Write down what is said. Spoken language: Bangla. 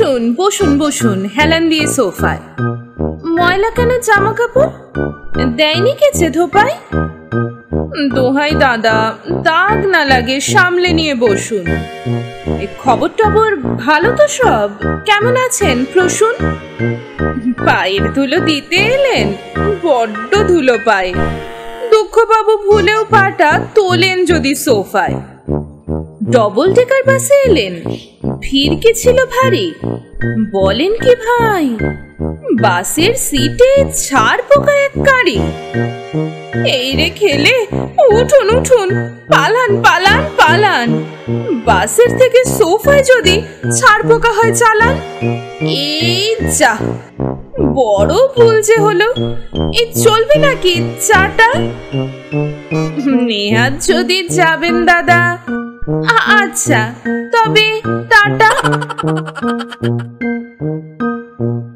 বসুন বসুন বসুন, হেলান দিয়ে সোফায়। ময়লা কেন জামা কাপড়? দেয়নি কেচে ধোপায়? দোহাই দাদা, দাগ না লাগে, সামলে নিয়ে বসুন। খবর টবর ভালো তো সব? কেমন আছেন প্রসূন? পায়ের ধুলো দিতে এলেন? বড্ড ধুলো পায়ে। দুঃখবাবু ভুলেও পাটা তোলেন যদি সোফায়। ডবল ডেকার বাসে এলেন? ভিড় কি ছিল ভারী? বলেন কি ভাই, বাসের সিটে ছাড় পোকা এক কারি। এই রে খেলে, উঠুন উঠুন, পালান পালান পালান। বাসের থেকে সোফায় যদি ছাড় পোকা হয় চালান। এই যা, বড় ভুল যে হলো। এই চলবে নাকি চাটা? নেহাত যদি যাবেন দাদা, আচ্ছা তবে টাটা।